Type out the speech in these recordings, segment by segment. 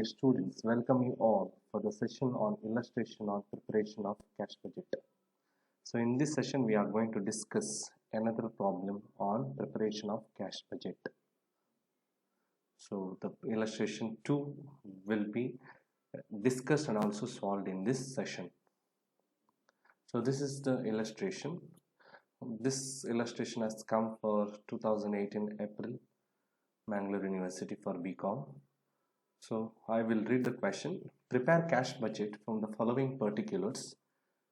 dear students, welcome you all for the session on illustration on preparation of cash budget. So in this session we are going to discuss another problem on preparation of cash budget. So the illustration 2 will be discussed and also solved in this session. So this is the illustration. This illustration has come for 2018 April, Mangalore University for BCom. So I will read the question. Prepare cash budget from the following particulars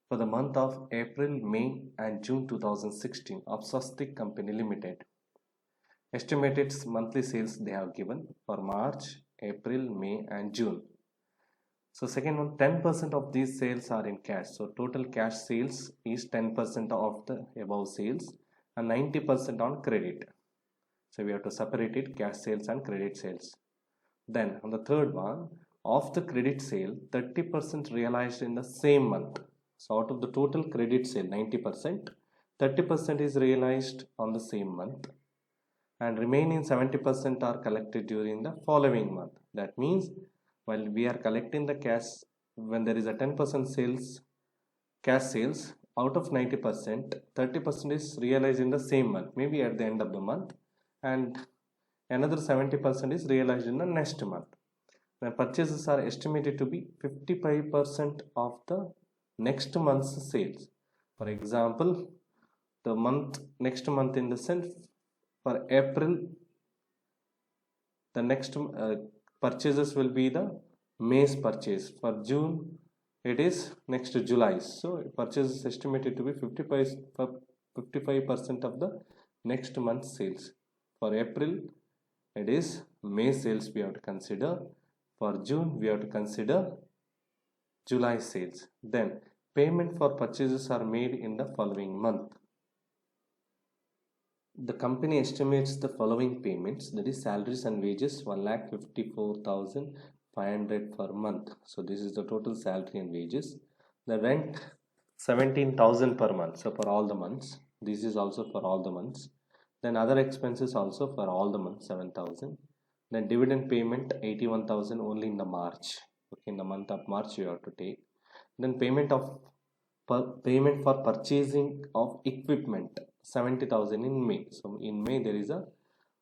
for the month of April, May and June 2016 of Swastik Company Limited. Estimated monthly sales they have given for March, April, May and June. So second one, 10% of these sales are in cash. So total cash sales is 10% of the above sales and 90% on credit. So we have to separate it, cash sales and credit sales. Then on the third one, of the credit sale, 30% realized in the same month. So out of the total credit sale, 90%, 30% is realized on the same month and remaining 70% are collected during the following month. That means while we are collecting the cash, when there is a 10% sales, cash sales, out of 90%, 30% is realized in the same month, maybe at the end of the month, and another 70% is realized in the next month. The purchases are estimated to be 55% of the next month's sales. For example, the next month in the sense, for April, the next purchases will be the May's purchase. For June, it is next July. So purchase is estimated to be 55% of the next month's sales. For April, it is May sales we have to consider. For June, we have to consider July sales. Then payment for purchases are made in the following month. The company estimates the following payments, that is salaries and wages 1,54,500 per month. So this is the total salary and wages. The rent 17,000 per month. So for all the months. This is also for all the months. Then other expenses also for all the months 7,000. Then dividend payment 81,000 only in the March. Okay, in the month of March you have to take. Then payment for purchasing of equipment 70,000 in May. So in May there is a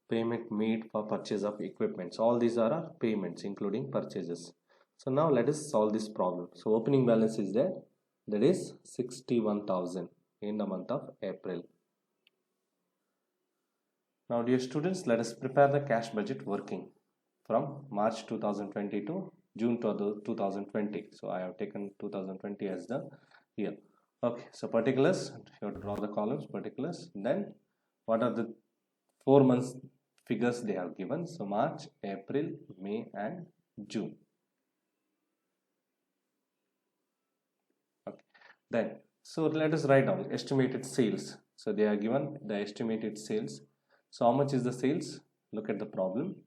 payment made for purchase of equipment. So all these are our payments including purchases. So now let us solve this problem. So opening balance is there, that is 61,000 in the month of April. Now dear students, let us prepare the cash budget working from March 2020 to June 2020. So I have taken 2020 as the year. Okay, so particulars, you have to draw the columns, particulars. Then what are the 4 months figures they have given? So March, April, May and June. Okay, then so let us write down estimated sales. So they are given the estimated sales. So how much is the sales? Look at the problem.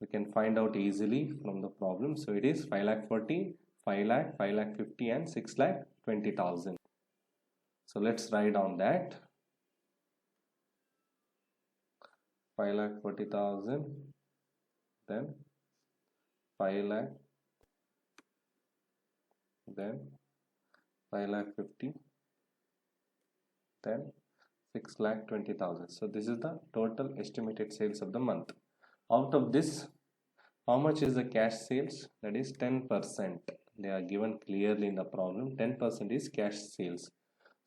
We can find out easily from the problem. So it is 5,40,000, 5,00,000, 5,50,000 and 6,20,000. So let's write down that 5,40,000, then 5,00,000, then 5,50,000, then 6,20,000. So this is the total estimated sales of the month. Out of this, how much is the cash sales? That is 10%. They are given clearly in the problem. 10% is cash sales.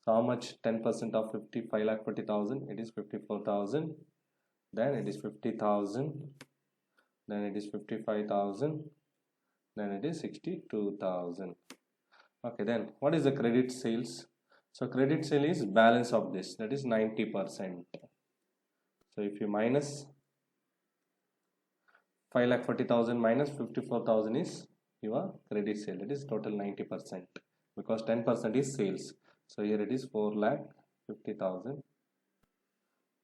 So how much 10% of 5,40,000? It is 54,000. Then it is 50,000. Then it is 55,000. Then it is 62,000. Okay, then what is the credit sales? So credit sale is balance of this, that is 90%. So if you minus 5,40,000 minus 54,000 is your credit sale, it is total 90% because 10% is sales. So here it is 4,50,000,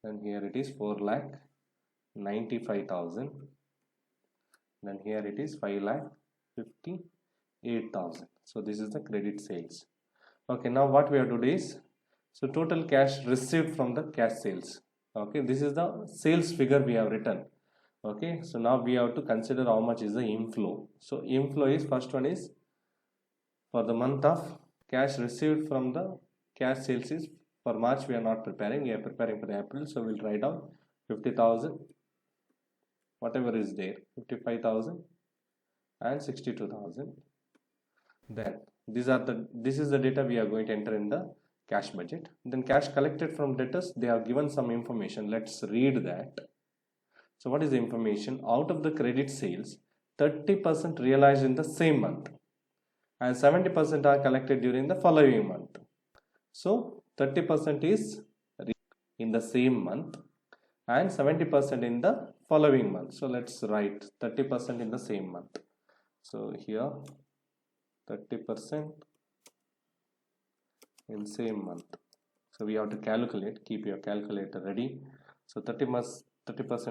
then here it is 4,95,000, then here it is 5,58,000. So this is the credit sales. Okay, now what we have to do is, so total cash received from the cash sales. Okay, this is the sales figure we have written. Okay, so now we have to consider how much is the inflow. So inflow is, first one is for the month of cash received from the cash sales is, for March we are not preparing, we are preparing for April, so we'll write down 50,000, whatever is there, 55,000 and 62,000. Then this is the data we are going to enter in the cash budget. Then cash collected from debtors, they have given some information. Let's read that. So what is the information? Out of the credit sales, 30% realized in the same month and 70% are collected during the following month. So 30% is in the same month and 70% in the following month. So let's write 30% in the same month. So here 30% in same month. So we have to calculate, keep your calculator ready. So 30%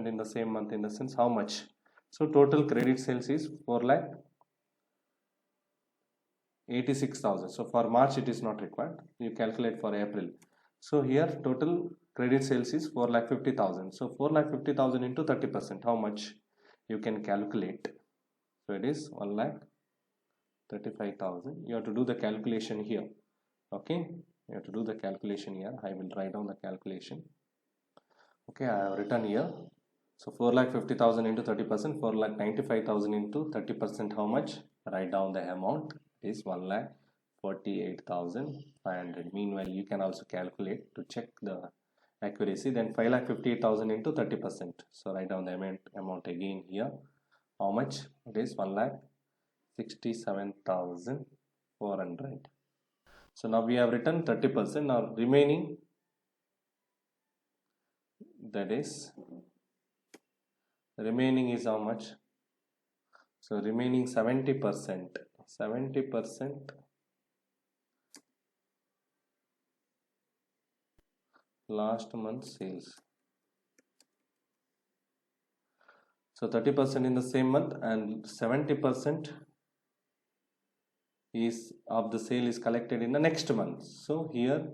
in the same month, in the sense how much? So total credit sales is 4,86,000. So for March it is not required, you calculate for April. So here total credit sales is 4,50,000. So 4,50,000 into 30%, how much? You can calculate. So it is 1,35,000. You have to do the calculation here. Okay, you have to do the calculation here. I will write down the calculation. Okay, I have written here. So 4,50,000 into 30%, 4,95,000 into 30%, how much? Write down the amount is 1,48,500. Meanwhile, you can also calculate to check the accuracy. Then 5,58,000 into 30%. So write down the amount again here. How much? It is 1,67,400. So now we have written 30%. Now remaining, that is, remaining is how much? So remaining 70%. 70% last month sales. So 30% in the same month and 70% is of the sale is collected in the next month. So here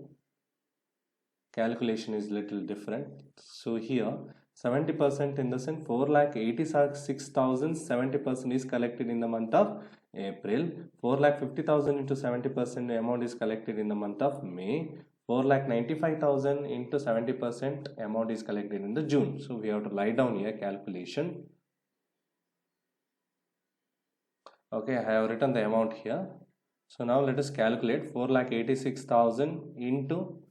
calculation is little different. So here 70% in the sense 4,86,000, 70% is collected in the month of April. 4,50,000 into 70% amount is collected in the month of May. 4,95,000 into 70% amount is collected in the June. So we have to write down here calculation. Okay, I have written the amount here. So now let us calculate 4,86,000 into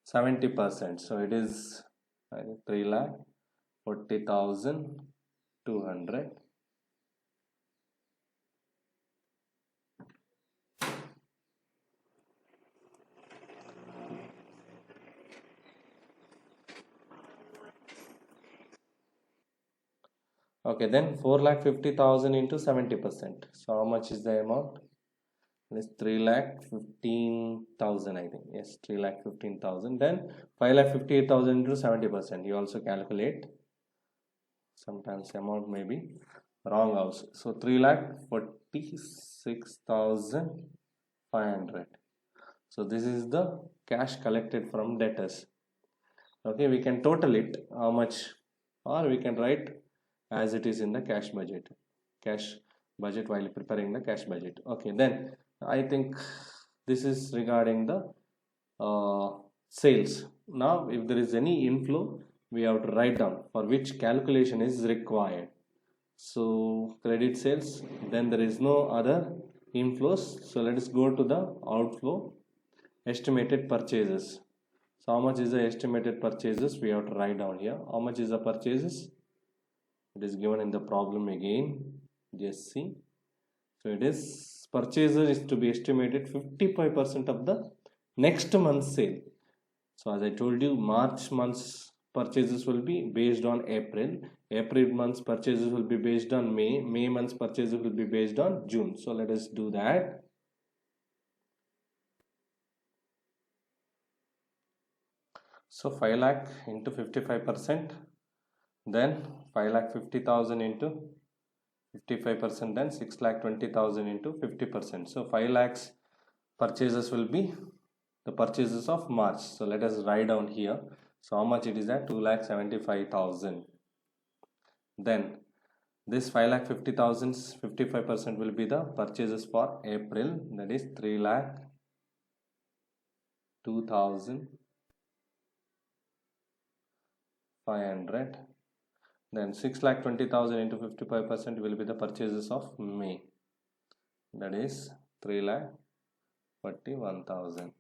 70%. So it is 3,40,200. Okay, then 4,50,000 into 70%. So how much is the amount? It is 3,15,000, I think. Yes, 3,15,000. Then 5,58,000 into 70%. You also calculate. Sometimes amount may be wrong also. So 3,46,500. So this is the cash collected from debtors. Okay, we can total it how much, or we can write as it is in the cash budget while preparing the cash budget. Okay, then I think this is regarding the sales. Now if there is any inflow, we have to write down for which calculation is required. So credit sales, then there is no other inflows. So let us go to the outflow, estimated purchases. So how much is the estimated purchases? We have to write down here. How much is the purchases? It is given in the problem again. Just see. So it is purchases is to be estimated 55% of the next month's sale. So as I told you, March month's purchases will be based on April. April month's purchases will be based on May. May month's purchases will be based on June. So let us do that. So 5 lakh into 55%, then 5,50,000 into 55%, then 6,20,000 into 50%. So 5 lakhs purchases will be the purchases of March. So let us write down here. So how much it is at? 2,75,000. Then this 5,50,000, 55% will be the purchases for April, that is 3,02,500. Then 6,20,000 into 55% will be the purchases of May, that is 3,41,000.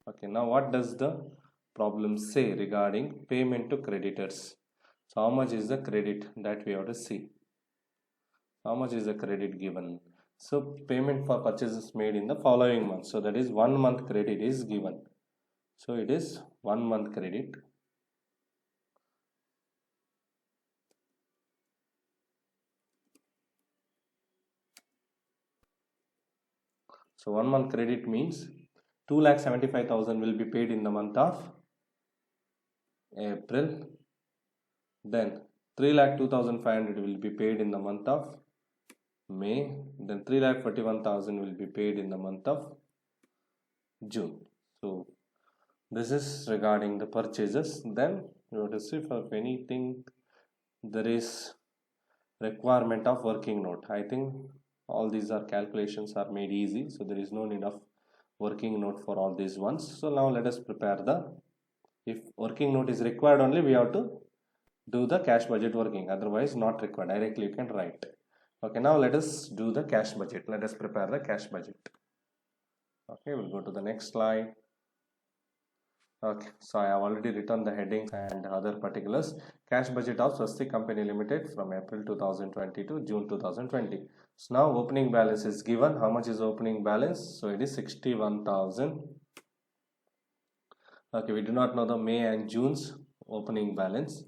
Okay, now what does the problem say regarding payment to creditors? So how much is the credit that we have to see? How much is the credit given? So payment for purchases made in the following month. So that is 1 month credit is given. So it is 1 month credit. So 1 month credit means 2,75,000 will be paid in the month of April. Then 3,02,500 will be paid in the month of May. Then 3,41,000 will be paid in the month of June. So this is regarding the purchases. Then you have to see if anything there is requirement of working note. I think all these are calculations are made easy, so there is no need of working note for all these ones. So now let us prepare the, if working note is required only, we have to do the cash budget working, otherwise not required, directly you can write. Okay, now let us do the cash budget. Let us prepare the cash budget. Okay, we'll go to the next slide. Okay, so I have already written the headings and other particulars. Cash budget of Swastik Company Limited from April 2020 to June 2020. So now opening balance is given. How much is opening balance? So it is 61,000. Okay, we do not know the May and June's opening balance.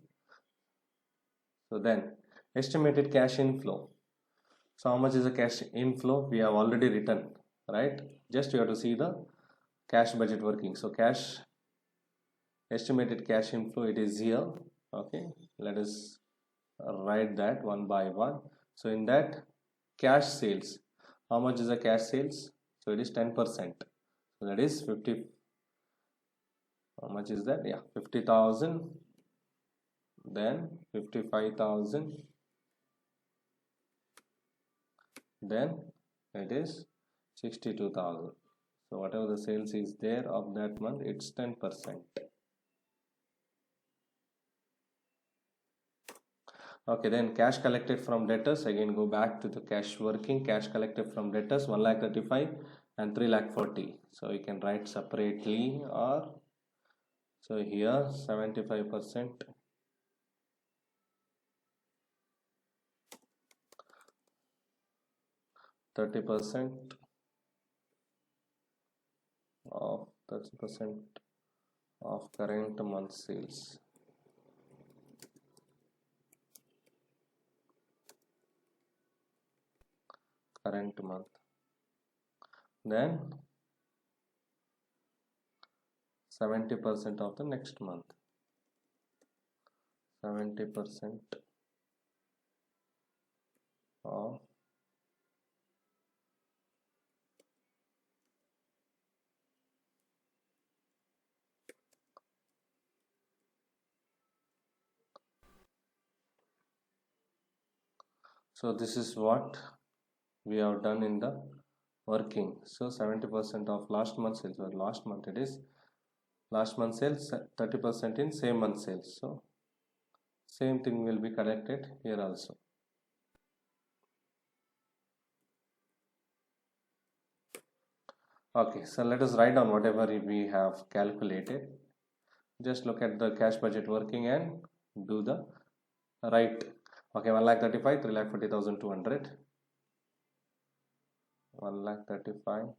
So then estimated cash inflow. So how much is the cash inflow? We have already written, right? Just you have to see the cash budget working. So cash, estimated cash inflow, it is here. Okay, let us write that one by one. So in that cash sales, how much is the cash sales? So it is 10%. So that is 50. How much is that? Yeah, 50,000. Then 55,000. Then it is 62,000. So whatever the sales is there of that month, it's 10%. Okay, then cash collected from debtors, again go back to the cash working. Cash collected from debtors 1,35,000 and 3,40,000. So you can write separately, or so here 75%, 30% of 30% of current month sales. Current month. Then 70% of the next month. 70% of so this is what we have done in the working. So 70% of last month sales, or last month it is last month sales, 30% in same month sales. So same thing will be collected here also. Okay, so let us write down whatever we have calculated. Just look at the cash budget working and do the right. Okay, 1,35,000, 3,40,200. 1,35,000.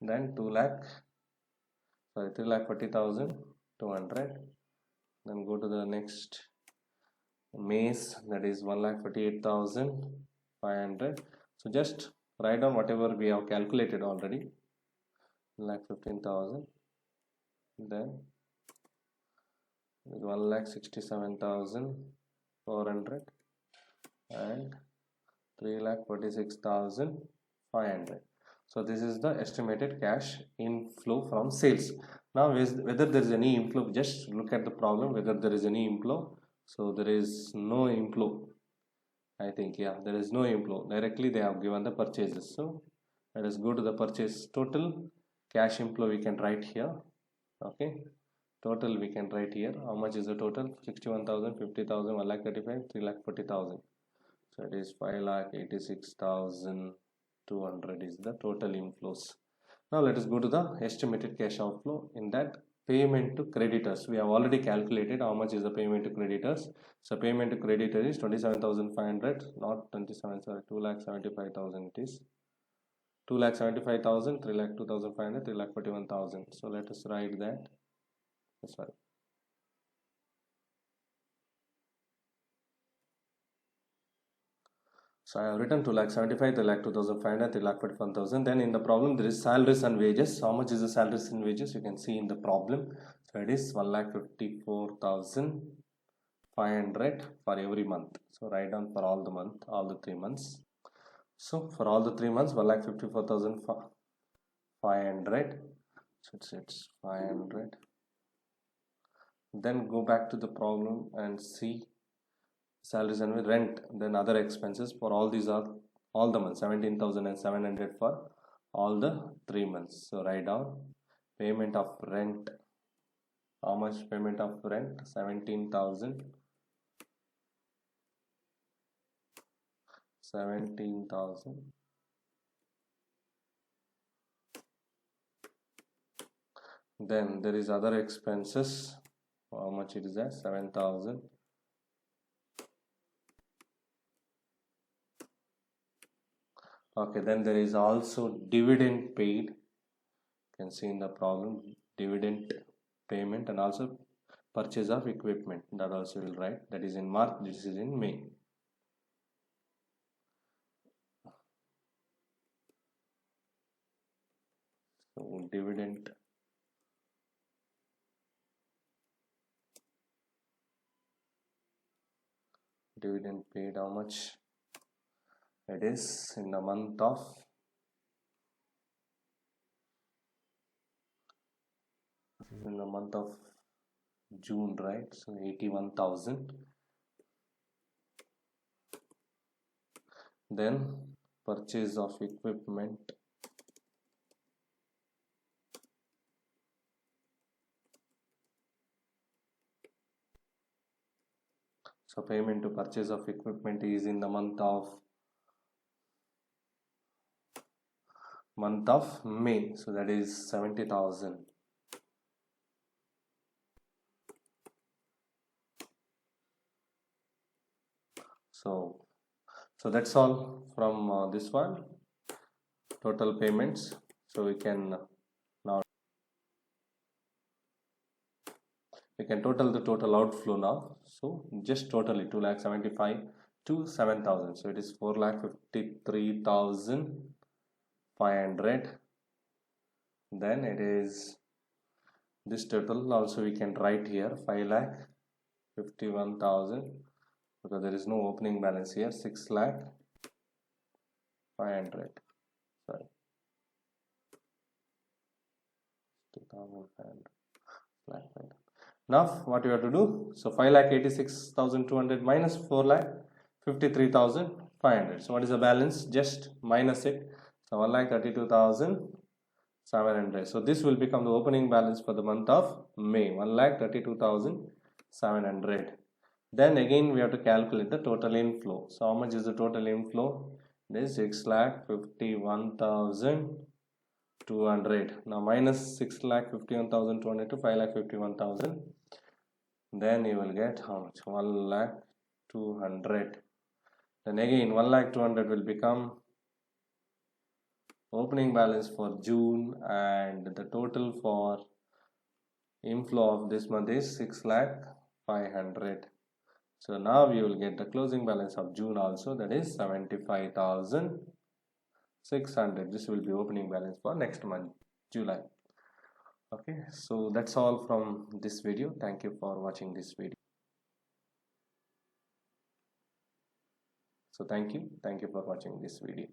Then 3,40,200. Then go to the next May's, that is 1,48,500. So just write down whatever we have calculated already. 1,15,000. Then 1,67,400 and 3,46,500. So this is the estimated cash inflow from sales. Now whether there is any inflow, just look at the problem whether there is any inflow. So there is no inflow. I think, yeah, there is no inflow. Directly they have given the purchases. So let us go to the purchase total. Cash inflow we can write here. Okay, total we can write here. How much is the total? 61,000, 50,000, 1,35,000, 3,40,000. So it is 5,86,200 is the total inflows. Now let us go to the estimated cash outflow. In that, payment to creditors, we have already calculated how much is the payment to creditors. So payment to creditors is 27,500, not 27, sorry, 2,75,000 it is. 2,75,000, 3,02,500, 3,41,000. So let us write that. Sorry. So I have written 2,75,000, 3,02,500, 3,41,000. Then in the problem there is salaries and wages. How much is the salaries and wages? You can see in the problem. So it is 1,54,500 for every month. So write down for all the month, all the 3 months. So for all the 3 months, 1,54,500. So it's 500. Then go back to the problem and see salaries and rent, then other expenses for all these are all the months, 17,700 for all the 3 months. So write down payment of rent. How much payment of rent? 17,000. 17,000. Then there is other expenses. How much it is at? 7,000. Okay, then there is also dividend paid. You can see in the problem, dividend payment, and also purchase of equipment. That also will write. That is in March, this is in May. So dividend paid, how much? It is in the month of June, right? So 81,000. Then purchase of equipment, so payment to purchase of equipment is in the month of May, so that is 70,000. So that's all from this one, total payments. So we can total the total outflow now. So just totally 2,75,000 to 7,000. So it is 4,53,500. Then it is this total also we can write here 5,51,000, because there is no opening balance here. 6,500. Sorry, 2,500. Now what you have to do? So 5,86,200 minus 4,53,500. So what is the balance? Just minus it. So 1,32,700. So this will become the opening balance for the month of May. 1,32,700. Then again we have to calculate the total inflow. So how much is the total inflow? It is 6,51,200. Now minus 6,51,200 to 5,51,000. Then you will get how much? 1,200,000. Then again 1,200,000 will become opening balance for June, and the total for inflow of this month is 6,500,000. So now we will get the closing balance of June also, that is 75,600. This will be opening balance for next month, July. Okay, so that's all from this video. Thank you for watching this video. So thank you for watching this video.